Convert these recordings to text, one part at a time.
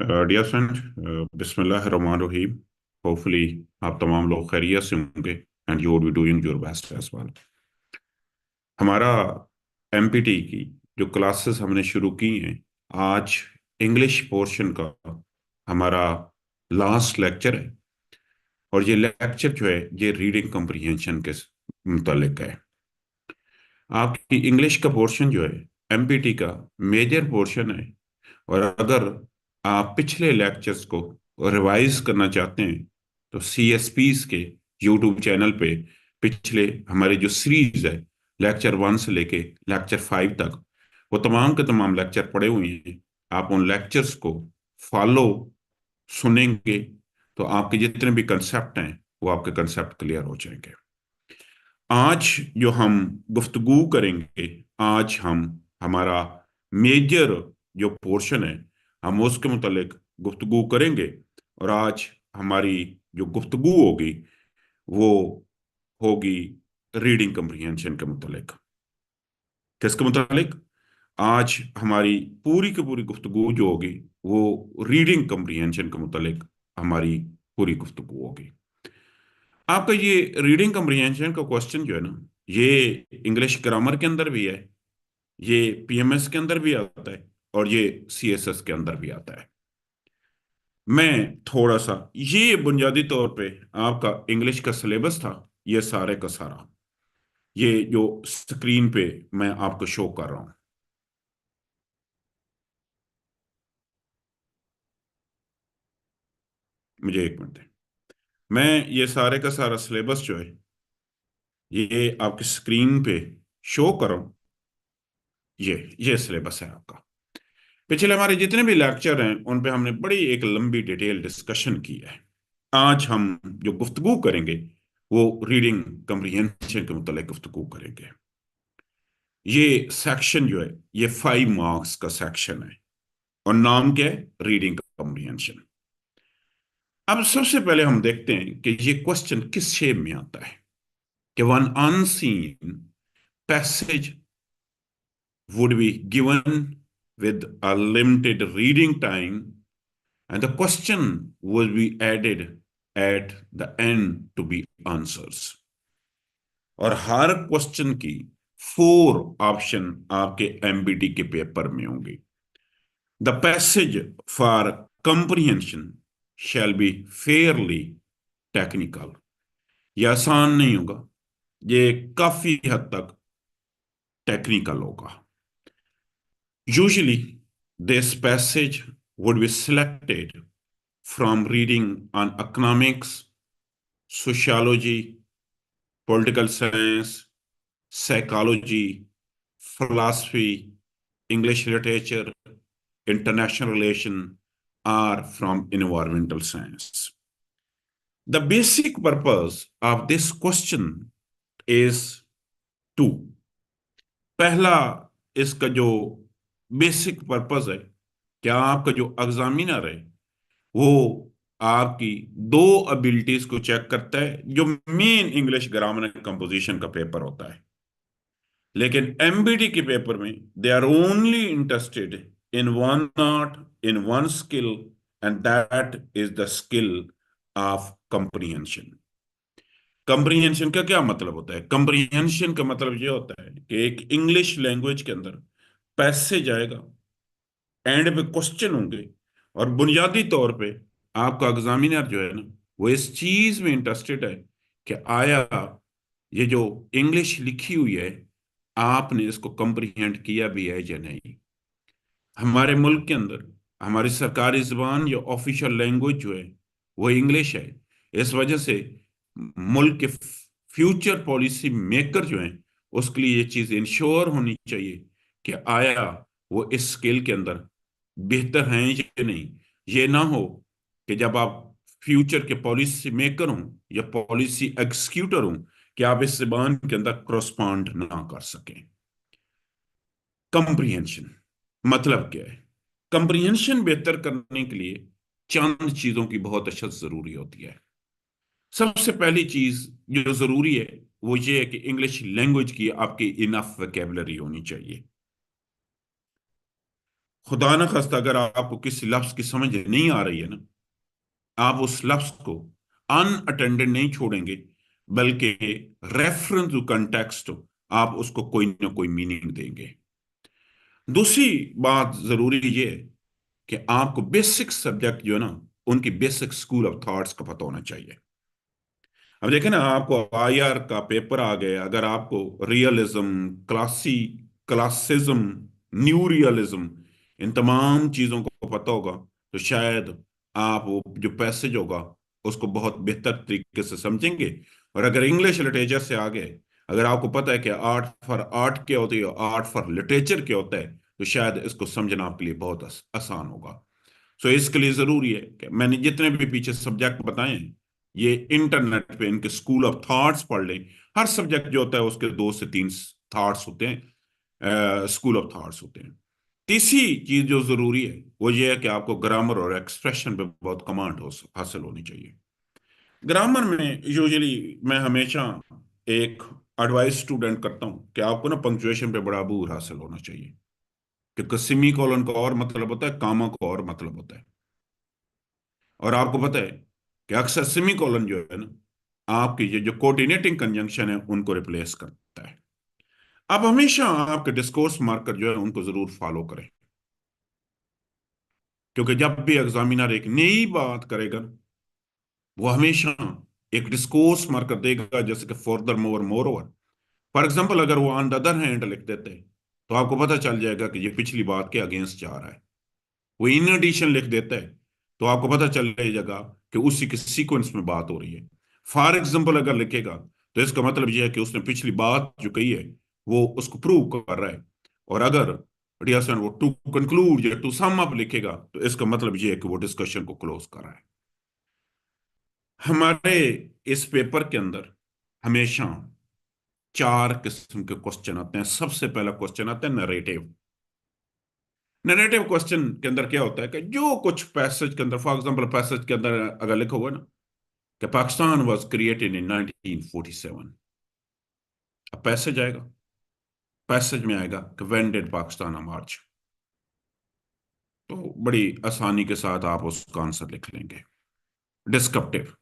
Dear friend, बिस्मिल्लाहिर्रहमानिर्रहीम। Hopefully आप तमाम लोग खैरियत से होंगे and you would be doing your best as well. हमारा एमपीटी की जो क्लासेस हमने शुरू की हैं, आज इंग्लिश पोर्शन का हमारा लास्ट लेक्चर है। और ये लेक्चर जो है ये रीडिंग कम्प्रीहेंशन के मुतालिक है। आपकी इंग्लिश का पोर्शन जो है एमपीटी का मेजर पोर्शन है। और अगर आप पिछले लेक्चर्स को रिवाइज करना चाहते हैं तो सीएसपीस के यूट्यूब चैनल पे पिछले हमारे जो सीरीज है लेक्चर 1 से लेके लेक्चर 5 तक, वो तमाम के तमाम लेक्चर पड़े हुए हैं। आप उन लेक्चर्स को फॉलो सुनेंगे तो आपके जितने भी कंसेप्ट हैं वो आपके कंसेप्ट क्लियर हो जाएंगे। आज जो हम गुफ्तगू करेंगे, आज हम हमारा मेजर जो पोर्शन है हम उसके मुतालिक गुफ्तगू करेंगे। और आज हमारी जो गुफ्तगू होगी वो होगी रीडिंग कम्प्रीहेंशन के मुतालिक। किसके मुतालिक? आज हमारी पूरी की पूरी गुफ्तगू जो होगी वो रीडिंग कम्प्रीहेंशन के मुतालिक हमारी पूरी गुफ्तगू होगी। आपका ये रीडिंग कम्प्रीहेंशन का क्वेश्चन जो है ना, ये इंग्लिश ग्रामर के अंदर भी है, ये पीएमएस के अंदर भी आता है और ये सीएसएस के अंदर भी आता है। मैं थोड़ा सा ये बुनियादी तौर पे आपका इंग्लिश का सिलेबस था, ये सारे का सारा ये जो स्क्रीन पे मैं आपको शो कर रहा हूं। मुझे एक मिनट दें। मैं ये सारे का सारा सिलेबस जो है ये आपकी स्क्रीन पे शो कर रहा हूं। ये सिलेबस है आपका। पिछले हमारे जितने भी लेक्चर हैं उन पे हमने बड़ी एक लंबी डिटेल डिस्कशन की है। आज हम जो गुफ्तगू करेंगे वो रीडिंग कम्प्रीहेंशन के मुतालिक गुफ्तगू करेंगे। ये सेक्शन जो है ये 5 मार्क्स का सेक्शन है और नाम क्या है? Reading comprehension. अब सबसे पहले हम देखते हैं कि ये क्वेश्चन किस शेप में आता है कि one unseen passage would be given with a limited reading time and the question will be added at the end to be answers। और हर क्वेश्चन की 4 ऑप्शन आपके एमपीटी के पेपर में होंगे। The passage for comprehension shall be Fairlie technical. ये आसान नहीं होगा, ये काफी हद तक टेक्निकल होगा। Usually, this passage would be selected from reading on economics, sociology, political science, psychology, philosophy, English literature, international relation, or from environmental science. The basic purpose of this question is two. पहला इसका जो basic purpose है कि आपका जो examiner है वो आपकी 2 एबिलिटीज को चेक करता है जो main English grammar and composition का पेपर होता है। लेकिन एमबीटी के पेपर में they are only interested in one art, in one skill, and that is the skill of comprehension. Comprehension का क्या मतलब होता है? कंप्रीहेंशन का मतलब ये होता है कि एक इंग्लिश लैंग्वेज के अंदर पैसेज आएगा, एंड पे क्वेश्चन होंगे और बुनियादी तौर पे आपका एग्जामिनर जो है ना वो इस चीज में इंटरेस्टेड है कि आया ये जो इंग्लिश लिखी हुई है आपने इसको कंप्रीहेंड किया भी है या नहीं। हमारे मुल्क के अंदर हमारी सरकारी जुबान या ऑफिशियल लैंग्वेज जो है वो इंग्लिश है। इस वजह से मुल्क के फ्यूचर पॉलिसी मेकर जो हैं उसके लिए ये चीज इंश्योर होनी चाहिए कि आया वो इस स्किल के अंदर बेहतर हैं या नहीं। ये ना हो कि जब आप फ्यूचर के पॉलिसी मेकर हों या पॉलिसी एग्जीक्यूटर हों कि आप इस जुबान के अंदर करस्पॉन्ड ना कर सकें। कंप्रीहेंशन मतलब क्या है? कंप्रीहेंशन बेहतर करने के लिए चंद चीजों की बहुत अशद जरूरी होती है। सबसे पहली चीज जो जरूरी है वो ये है कि इंग्लिश लैंग्वेज की आपकी इनफ वोकैबुलरी होनी चाहिए। खुदा न खास्ता अगर आपको किसी लफ्ज की समझ नहीं आ रही है ना, आप उस लफ्ज को अनअटेंडेड नहीं छोड़ेंगे, बल्कि रेफरेंस टू कंटेक्स्ट आप उसको कोई ना कोई मीनिंग देंगे। दूसरी बात जरूरी ये है कि आपको बेसिक सब्जेक्ट जो है ना, उनकी बेसिक स्कूल ऑफ थॉट्स का पता होना चाहिए। अब देखें ना, आपको आईआर का पेपर आ गया, अगर आपको रियलिज्म, क्लासिज्म, न्यू रियलिज्म, इन तमाम चीजों को पता होगा, तो शायद आप वो जो पैसेज होगा उसको बहुत बेहतर तरीके से समझेंगे। और अगर इंग्लिश लिटरेचर से आ गए, अगर आपको पता है कि आर्ट फॉर आर्ट क्या होती है, आर्ट फॉर लिटरेचर क्या होता है, तो शायद इसको समझना आपके लिए बहुत आसान होगा। सो इसके लिए जरूरी है कि मैंने जितने भी पीछे सब्जेक्ट बताए हैं, ये इंटरनेट पे इनके स्कूल ऑफ थॉट्स पढ़ लें। हर सब्जेक्ट जो होता है उसके 2 से 3 थॉट्स होते हैं, स्कूल ऑफ थॉट्स होते हैं। तीसरी चीज जो जरूरी है वो ये है कि आपको ग्रामर और एक्सप्रेशन पे बहुत कमांड हासिल होनी चाहिए। ग्रामर में यूजुअली मैं हमेशा एक एडवाइस स्टूडेंट करता हूँ कि आपको ना पंक्चुएशन पे बड़ा अबूर हासिल होना चाहिए, क्योंकि सेमी कॉलन का और मतलब होता है, कामा का और मतलब होता है। और आपको पता है कि अक्सर सेमी कॉलन जो है ना, आपकी ये जो कोऑर्डिनेटिंग कंजंक्शन है उनको रिप्लेस करता है। आप हमेशा आपके डिस्कोर्स मार्कर जो है उनको जरूर फॉलो करें, क्योंकि जब भी एग्जामिनर एक नई बात करेगा, वो हमेशा एक डिस्कोर्स मार्कर देगा, जैसे कि further more more over. For example अगर वो ऑन द अदर हैंड लिख देते हैं, तो आपको पता चल जाएगा कि ये पिछली बात के अगेंस्ट जा रहा है। वो इन एडिशन लिख देता है, तो आपको पता चल जाएगा कि उसी के सीक्वेंस में बात हो रही है। फॉर एग्जाम्पल अगर लिखेगा, तो इसका मतलब यह है कि उसने पिछली बात जो कही है वो उसको प्रूव कर रहा है। और अगर रियासन वो टू कंक्लूड या टू सम अप लिखेगा, तो इसका मतलब यह है कि वो डिस्कशन को क्लोज कर रहा है। हमारे इस पेपर के अंदर हमेशा 4 किस्म के क्वेश्चन आते हैं। सबसे पहला क्वेश्चन आता है नरेटिव। नरेटिव क्वेश्चन के अंदर क्या होता है कि जो कुछ पैसेज के अंदर, फॉर एग्जांपल पैसेज के अंदर अगर लिखा हुआ है ना कि पाकिस्तान वाज क्रिएटेड इन 1947, अब पैसेज आएगा, पैसेज में आएगा कि व्हेन डिड पाकिस्तान इमर्ज, तो बड़ी आसानी के साथ आप उसका आंसर लिख लेंगे। डिस्क्रिप्टिव,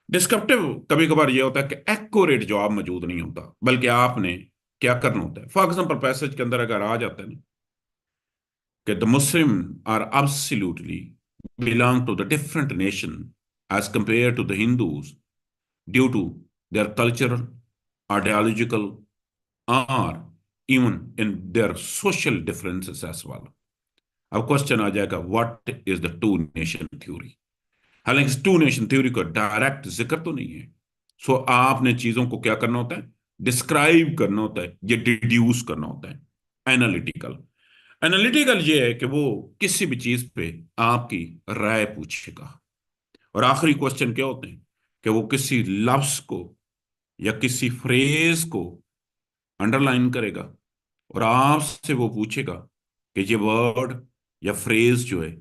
डिस्क्रिप्टिव कभी कभार ये होता है कि एक्यूरेट जवाब मौजूद नहीं होता, बल्कि आपने क्या करना होता है। फॉर एग्जांपल पैसेज के अंदर अगर आ जाता है ना कि the Muslim are absolutely belong to the different nation as compared to the Hindus due to their cultural, ideological, or even in their social differences as well. अब क्वेश्चन आ जाएगा what is the two nation theory. हालांकि to nation theory का direct जिक्र तो नहीं है। सो आपने चीजों को क्या करना होता है, डिस्क्राइब करना होता है, ये डिड्यूस करना होता है। एनालिटिकल, एनालिटिकल ये है कि वो किसी भी चीज पे आपकी राय पूछेगा। और आखिरी क्वेश्चन क्या होते हैं कि वो किसी लफ्ज को या किसी फ्रेज को अंडरलाइन करेगा और आपसे वो पूछेगा कि ये वर्ड या फ्रेज जो है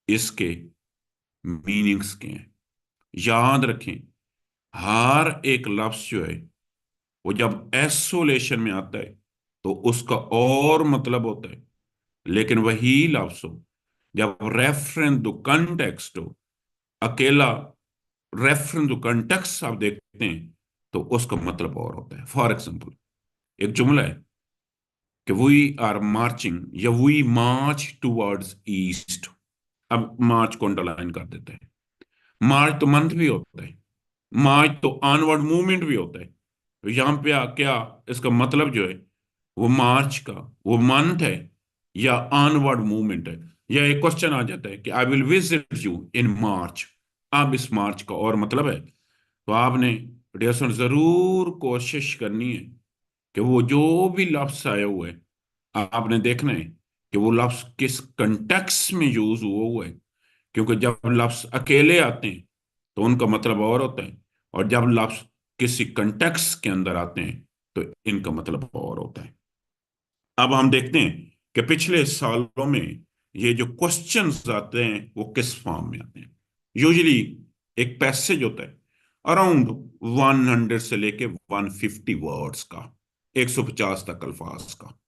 इसके मीनिंग्स क्या हैं। याद रखें, हर एक लफ्ज जो है वो जब एसोलेशन में आता है तो उसका और मतलब होता है, लेकिन वही लफ्ज हो जब रेफरेंस टू कंटेक्स्ट हो, अकेला रेफरेंस टू कंटेक्स्ट आप देखते हैं, तो उसका मतलब और होता है। फॉर एग्जाम्पल एक जुमला है कि वी आर मार्चिंग या वी मार्च टूवर्ड्स ईस्ट। अब मार्च को अंडरलाइन कर देते हैं। मार्च तो मंथ भी होता है, मार्च तो ऑनवर्ड मूवमेंट भी होता है। तो यहां पे क्या इसका मतलब जो है, वो मार्च का वो मंथ है या ऑनवर्ड मूवमेंट है। या एक क्वेश्चन आ जाता है कि I will visit you in March. अब इस मार्च का और मतलब है। तो आपने डियर जरूर कोशिश करनी है कि वो जो भी लफ्ज आए हुए हैं, आपने देखना है कि वो लफ्ज किस कंटेक्स्ट में यूज हुआ हुआ है। क्योंकि जब लफ्ज अकेले आते हैं तो उनका मतलब और होता है, और जब लफ्ज किसी कंटेक्स्ट के अंदर आते हैं तो इनका मतलब और होता है। अब हम देखते हैं कि पिछले सालों में ये जो क्वेश्चंस आते हैं वो किस फॉर्म में आते हैं। यूजुअली एक पैसेज होता है अराउंड 100 से लेके 150 वर्ड्स का, 150 तक अल्फाज का।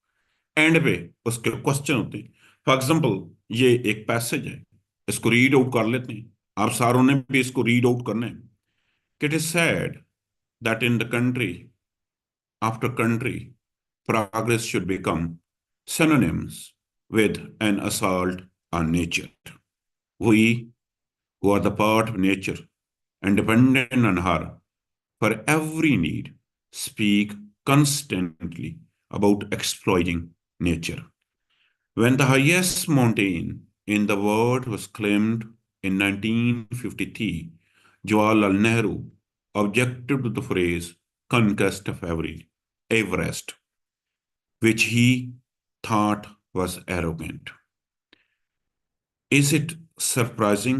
एंड पे उसके क्वेश्चन होते हैं। फॉर एग्जाम्पल, ये एक पैसेज है, इसको रीड आउट कर लेते हैं। आप सारों ने भी इसको रीड आउट करना है। It is sad that in the country after country progress should become synonyms with an assault on nature. We, who are the part of nature and dependent on her for every need, speak constantly about exploiting nature. When the highest mountain in the world was climbed in 1953, Jawaharlal Nehru objected to the phrase conquest of Everest, which he thought was arrogant. Is it surprising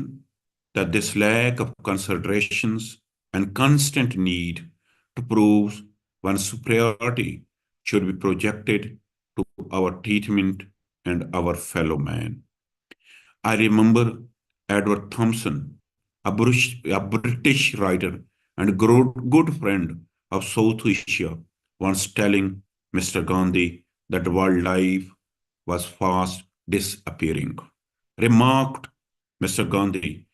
that this lack of considerations and constant need to prove one's superiority should be projected to our treatment and our fellow man? I remember Edward Thompson, a British writer and good friend of South Asia, once telling Mr. Gandhi that wildlife was fast disappearing. Remarked Mr. Gandhi,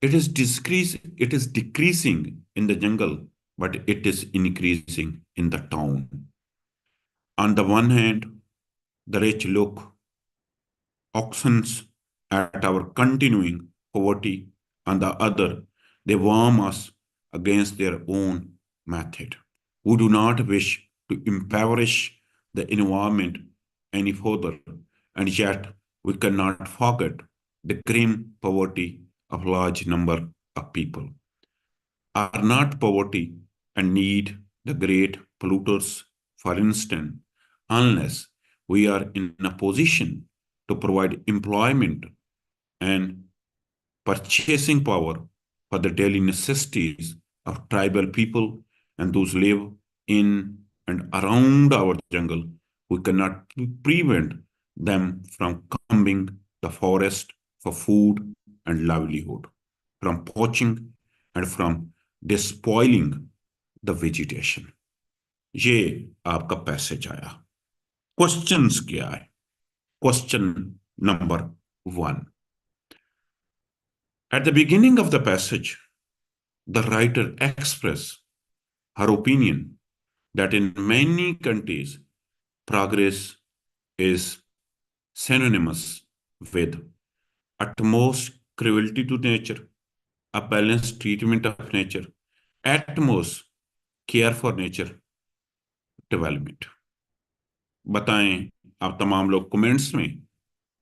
it is decreasing in the jungle, but it is increasing in the town. On the one hand, the rich look oxens at our continuing poverty. On the other, they warm us against their own method. We do not wish to impoverish the environment any further, and yet we cannot forget the grim poverty of large number of people. Are not poverty and need the great polluters, for instance, unless we are in a position to provide employment and purchasing power for the daily necessities of tribal people and those live in and around our jungle, we cannot prevent them from combing the forest for food and livelihood, from poaching and from despoiling the vegetation. ये आपका passage आया। Questions क्या है? Question number 1. At the beginning of the passage, the writer expressed her opinion that in many countries, progress is synonymous with utmost cruelty to nature, a balanced treatment of nature, utmost care for nature development. बताएं आप तमाम लोग comments में,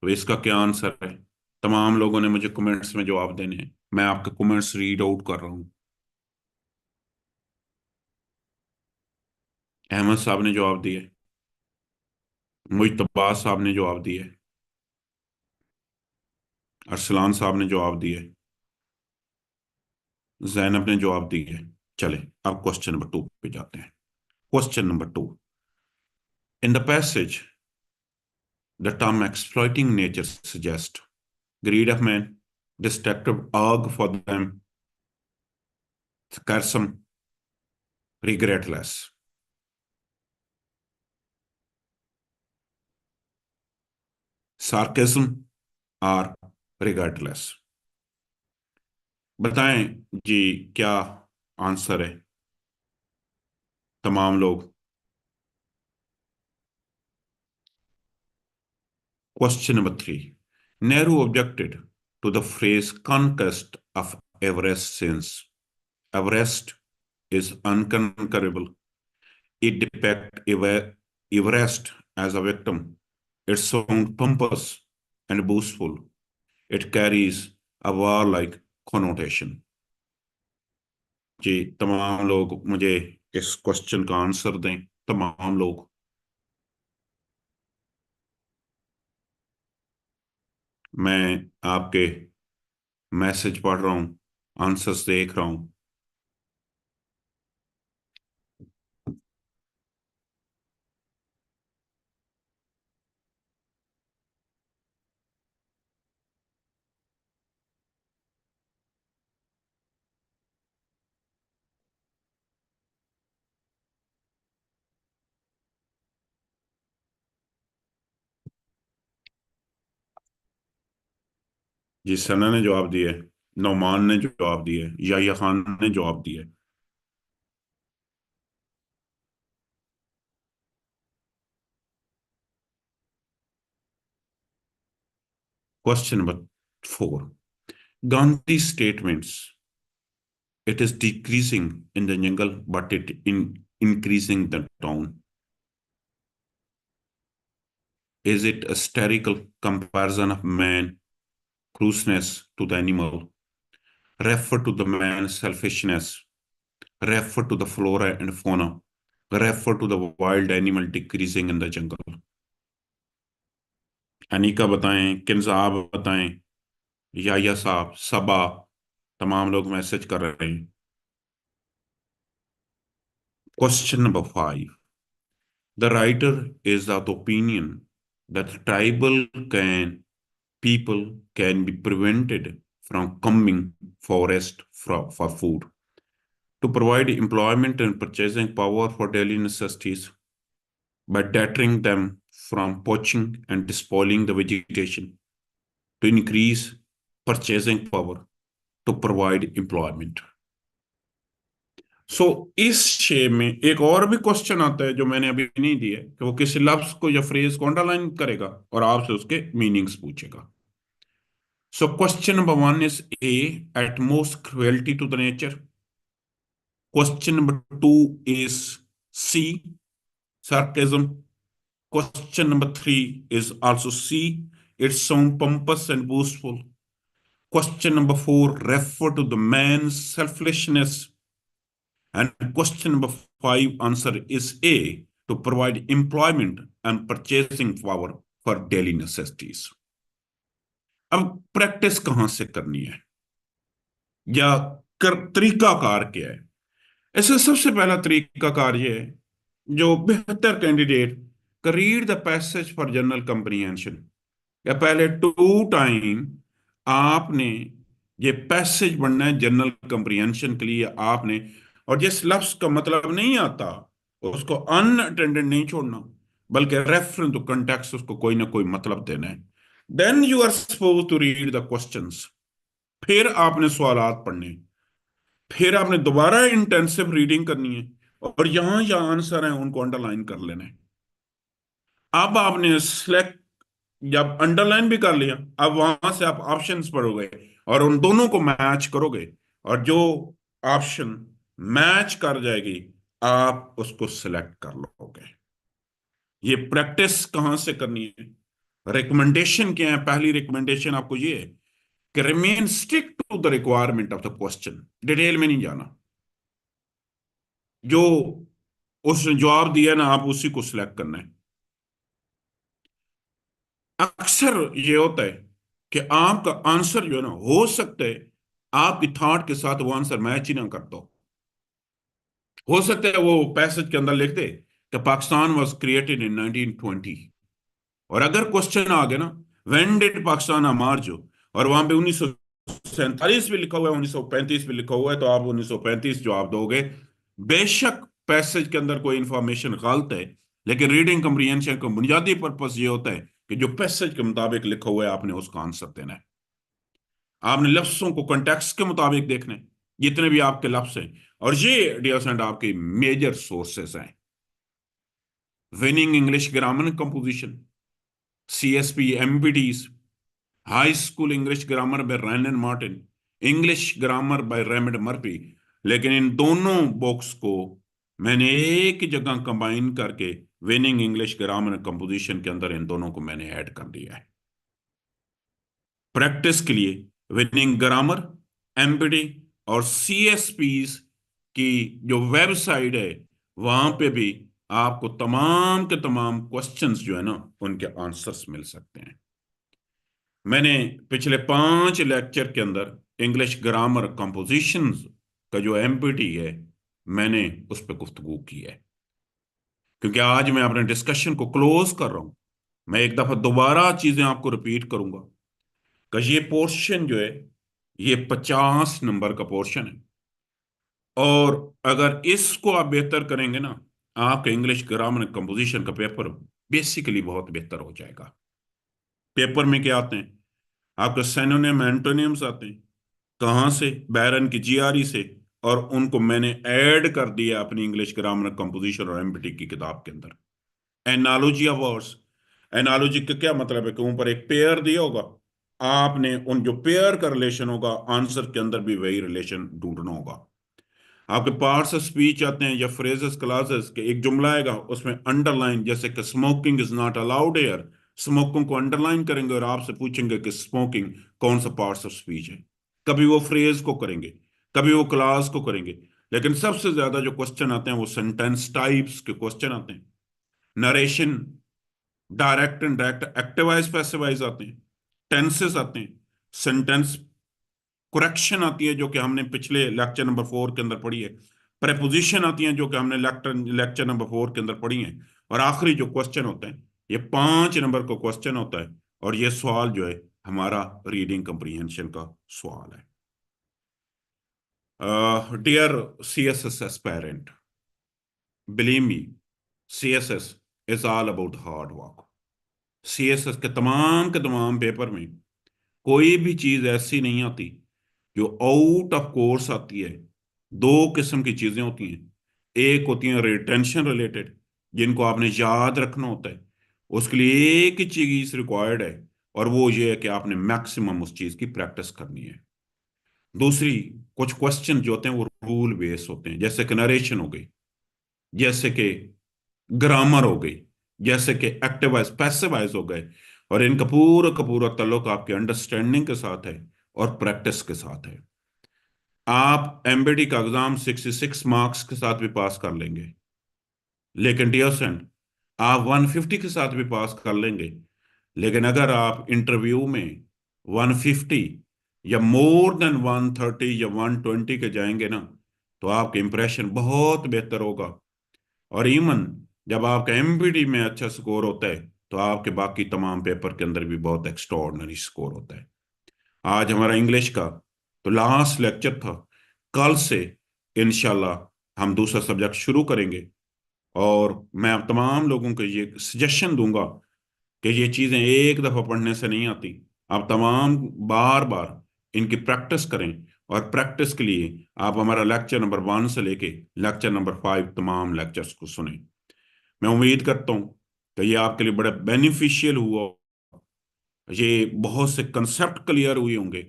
तो इसका क्या answer है? तमाम लोगों ने मुझे कमेंट्स में जवाब देने हैं। मैं आपके कमेंट्स रीड आउट कर रहा हूं। अहमद साहब ने जवाब दिए, मुजतबा साहब ने जवाब दिए, अरसलान साहब ने जवाब दिए, जैनब ने जवाब दिए। चले अब क्वेश्चन नंबर 2 पे जाते हैं। Question number 2. In the passage the term exploiting nature suggest greed of man, destructive urge for them, scarcum, regretless. Sarcasm or regardless. बताएं जी क्या आंसर है तमाम लोग? Question number 3. Nehru objected to the phrase conquest of Everest since Everest is unconquerable. It depicts Everest as a victim. It sounds pompous and boastful. It carries a warlike connotation. जी तमाम लोग मुझे इस question का answer दें। तमाम लोग मैं आपके मैसेज पढ़ रहा हूं, आंसर्स देख रहा हूं। जी, सना ने जवाब दिए, नौमान ने जवाब दिए, याह्या खान ने जवाब दिए। Question number 4, Gandhi statements, it is decreasing in the jungle, but it in increasing the town. Is it a satirical comparison of man closeness to the animal, refer to the man's selfishness, refer to the flora and fauna, refer to the wild animal decreasing in the jungle? Anika बताएं, किन्जाब बताएं, याया साहब, सबा, तमाम लोग message कर रहे हैं। Question number 5, the writer is of the opinion that tribal people can be prevented from coming forest for food to provide employment and purchasing power for daily necessities by deterring them from poaching and despoiling the vegetation to increase purchasing power to provide employment. इस shape में एक और भी question आता है जो मैंने अभी नहीं दिया, कि वो किसी लफ्ज को या फ्रेज को अंडरलाइन करेगा और आपसे उसके मीनिंग्स पूछेगा। Question number 1 is A, at most cruelty to the nature. Question number 2 is C, sarcasm. Question number 3 is also C, it sounds pompous and boastful. Question number 4 refer to the man's selfishness. And question number 5 answer is A, to provide employment and purchasing power for daily necessities. अब practice कहां से करनी है या तरीकाकार क्या है? ऐसे सबसे पहला तरीकाकार ये है, जो बेहतर candidate read the passage for general comprehension, या पहले 2 टाइम आपने ये पैसेज पढ़ना है जनरल कंप्रीहेंशन के लिए आपने, और जिस लफ्ज का मतलब नहीं आता उसको अनअटेंडेड नहीं छोड़ना, बल्कि रेफरेंस टू कंटेक्स्ट उसको कोई ना कोई मतलब देना है। Then you are suppose to read the questions, फिर आपने सवालात पढ़ने, फिर आपने दोबारा इंटेंसिव रीडिंग करनी है और यहां जहां आंसर है उनको अंडरलाइन कर लेना है। अब आपने सिलेक्ट, जब अंडरलाइन भी कर लिया, अब वहां से आप ऑप्शंस पढ़ोगे और उन दोनों को मैच करोगे, और जो ऑप्शन मैच कर जाएगी आप उसको सिलेक्ट कर लोगे। ये प्रैक्टिस कहां से करनी है? रिकमेंडेशन क्या है? पहली रिकमेंडेशन आपको ये है कि remain stick to the requirement of the question, detail में नहीं जाना। जो उसने जवाब दिया ना, आप उसी को सिलेक्ट करना है। अक्सर ये होता है कि आपका आंसर जो है ना, हो सकता है आपकी थॉट के साथ वो आंसर मैच ही ना करता हो सकता है वो पैसेज के अंदर लिख दे कि पाकिस्तान वाज क्रिएटेड इन 1920, और अगर क्वेश्चन आ गया ना, व्हेन डिड पाकिस्तान इमर्ज, और वहां पे 1947 भी लिखा हुआ है, 1935 भी लिखा हुआ है, तो आप 1935 जवाब दोगे। बेशक पैसेज के अंदर कोई इंफॉर्मेशन गलत है, लेकिन रीडिंग कम्प्रीहेंशन का बुनियादी पर्पस ये होता है कि जो पैसेज के मुताबिक लिखा हुआ है आपने उसका आंसर देना है। आपने लफ्जों को कॉन्टेक्स्ट के मुताबिक देखना है, जितने भी आपके लफ्ज हैं। और ये डियर स्टूडेंट आपके मेजर सोर्सेस हैं: winning English grammar composition, CSP MPTs, high school English grammar by Wren and Martin, English grammar by Raymond Murphy. लेकिन इन दोनों बुक्स को मैंने एक ही जगह कंबाइन करके विनिंग इंग्लिश ग्रामर कंपोजिशन के अंदर इन दोनों को मैंने ऐड कर दिया है। प्रैक्टिस के लिए विनिंग ग्रामर, MPT और CSPs की जो वेबसाइट है, वहां पे भी आपको तमाम के तमाम क्वेश्चंस जो है ना उनके आंसर्स मिल सकते हैं। मैंने पिछले 5 लेक्चर के अंदर इंग्लिश ग्रामर कंपोजिशंस का जो MPT है, मैंने उस पर गुफ्तगू की है। क्योंकि आज मैं अपने डिस्कशन को क्लोज कर रहा हूं, मैं एक दफा दोबारा चीजें आपको रिपीट करूंगा कि ये पोर्शन जो है ये 50 नंबर का पोर्शन है, और अगर इसको आप बेहतर करेंगे ना, आपका इंग्लिश ग्रामर कंपोजिशन का पेपर बेसिकली बहुत बेहतर हो जाएगा। पेपर में क्या आते हैं? आपके सिनोनिम एंटोनिम्स आते हैं। कहाँ से? बैरन की जीआरई से। और उनको मैंने ऐड कर दिया अपनी इंग्लिश ग्रामर कंपोजिशन और एमपीटी की किताब के अंदर। Analogy of words. एनालॉजी का क्या मतलब है कि ऊपर एक पेयर दिया होगा, आपने उन जो पेयर का रिलेशन होगा आंसर के अंदर भी वही रिलेशन ढूंढना होगा। आपके पार्ट्स ऑफ स्पीच आते हैं या फ्रेजेस क्लासेस के, एक जुमला आएगा उसमें अंडरलाइन, जैसे कि smoking is not allowed here, smoking को अंडरलाइन करेंगे और आपसे पूछेंगे कि स्मोकिंग कौन सा पार्ट्स ऑफ स्पीच है। कभी वो फ्रेज को करेंगे, कभी वो क्लास को करेंगे। लेकिन सबसे ज्यादा जो क्वेश्चन आते हैं वो सेंटेंस टाइप्स के क्वेश्चन आते हैं। Narration, direct and direct, एक्टिवाइज passivise आते हैं। टेंसेस आते हैं। सेंटेंस कुरेक्शन आती है जो कि हमने पिछले लेक्चर नंबर 4 के अंदर पढ़ी है। प्रेपोजिशन आती हैं जो कि हमने लेक्चर लेक्चर नंबर 4 के अंदर पढ़ी हैं। और आखिरी जो क्वेश्चन होते हैं, ये 5 नंबर का क्वेश्चन होता है। और ये सवाल जो है हमारा रीडिंग कंप्रीहेंशन का सवाल है। Dear C S S aspirant, believe me, C S S is all about hard work. C S S के तमाम पेपर में कोई भी चीज ऐसी नहीं आती जो आउट ऑफ कोर्स आती है। दो किस्म की चीजें होती हैं। एक होती है रिटेंशन रिलेटेड, जिनको आपने याद रखना होता है। उसके लिए एक ही चीज रिक्वायर्ड है, और वो ये है कि आपने मैक्सिमम उस चीज की प्रैक्टिस करनी है। दूसरी, कुछ क्वेश्चन जो होते हैं वो रूल बेस्ड होते हैं, जैसे कि नरेशन हो गई, जैसे कि ग्रामर हो गई, जैसे कि एक्टिवाइज पैसिवाइज हो गए। और इनका पूरा का पूरा ताल्लुक आपके अंडरस्टैंडिंग के साथ है और प्रैक्टिस के साथ है। आप एमपीटी का एग्जाम 66 मार्क्स के साथ भी पास कर लेंगे, लेकिन डियर फ्रेंड, आप 150 के साथ भी पास कर लेंगे, लेकिन अगर आप इंटरव्यू में 150 या मोर देन 130 या 120 के जाएंगे ना, तो आपका इंप्रेशन बहुत बेहतर होगा। और इवन जब आपका एमपीटी में अच्छा स्कोर होता है, तो आपके बाकी तमाम पेपर के अंदर भी बहुत एक्स्ट्राऑर्डिनरी स्कोर होता है। आज हमारा इंग्लिश का तो लास्ट लेक्चर था। कल से इंशाल्लाह हम दूसरा सब्जेक्ट शुरू करेंगे। और मैं आप तमाम लोगों को ये सजेशन दूंगा कि ये चीज़ें एक दफ़ा पढ़ने से नहीं आती। आप तमाम बार बार इनकी प्रैक्टिस करें। और प्रैक्टिस के लिए आप हमारा लेक्चर नंबर 1 से लेके लेक्चर नंबर 5 तमाम लेक्चर्स को सुने। मैं उम्मीद करता हूँ कि ये आपके लिए बड़ा बेनिफिशियल हुआ। ये बहुत से कंसेप्ट क्लियर हुए होंगे।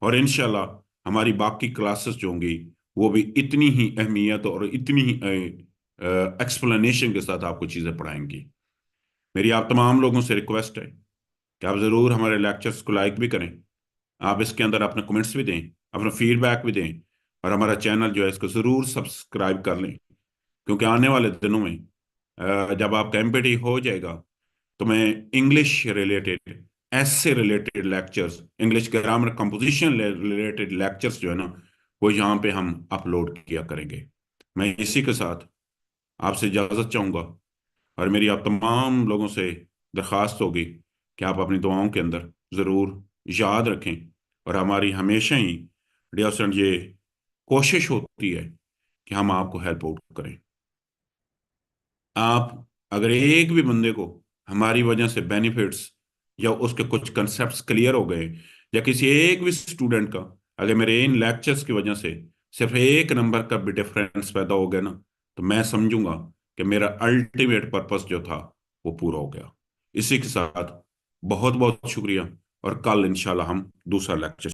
और इंशाल्लाह हमारी बाकी क्लासेस जो होंगी वो भी इतनी ही अहमियत और इतनी ही एक्सप्लेनेशन के साथ आपको चीज़ें पढ़ाएंगी। मेरी आप तमाम लोगों से रिक्वेस्ट है कि आप ज़रूर हमारे लेक्चर्स को लाइक भी करें। आप इसके अंदर अपने कमेंट्स भी दें, अपना फीडबैक भी दें। और हमारा चैनल जो है इसको ज़रूर सब्सक्राइब कर लें, क्योंकि आने वाले दिनों में जब आपका एमपीटी हो जाएगा, तो मैं इंग्लिश रिलेटेड, ऐसे related lectures, English grammar composition related lectures जो है ना, वो यहाँ पे हम अपलोड किया करेंगे। मैं इसी के साथ आपसे इजाज़त चाहूँगा। और मेरी आप तमाम लोगों से दरख्वास्त होगी कि आप अपनी दुआओं के अंदर ज़रूर याद रखें। और हमारी हमेशा ही डियर स्टूडेंट ये कोशिश होती है कि हम आपको हेल्प आउट करें। आप अगर एक भी बंदे को हमारी वजह से बेनिफिट्स या उसके कुछ कंसेप्ट्स क्लियर हो गए, या किसी एक भी स्टूडेंट का अगर मेरे इन लेक्चर्स की वजह से सिर्फ एक नंबर का भी डिफरेंस पैदा हो गया ना, तो मैं समझूंगा कि मेरा अल्टीमेट पर्पस जो था वो पूरा हो गया। इसी के साथ बहुत बहुत शुक्रिया। और कल इंशाल्लाह हम दूसरा लेक्चर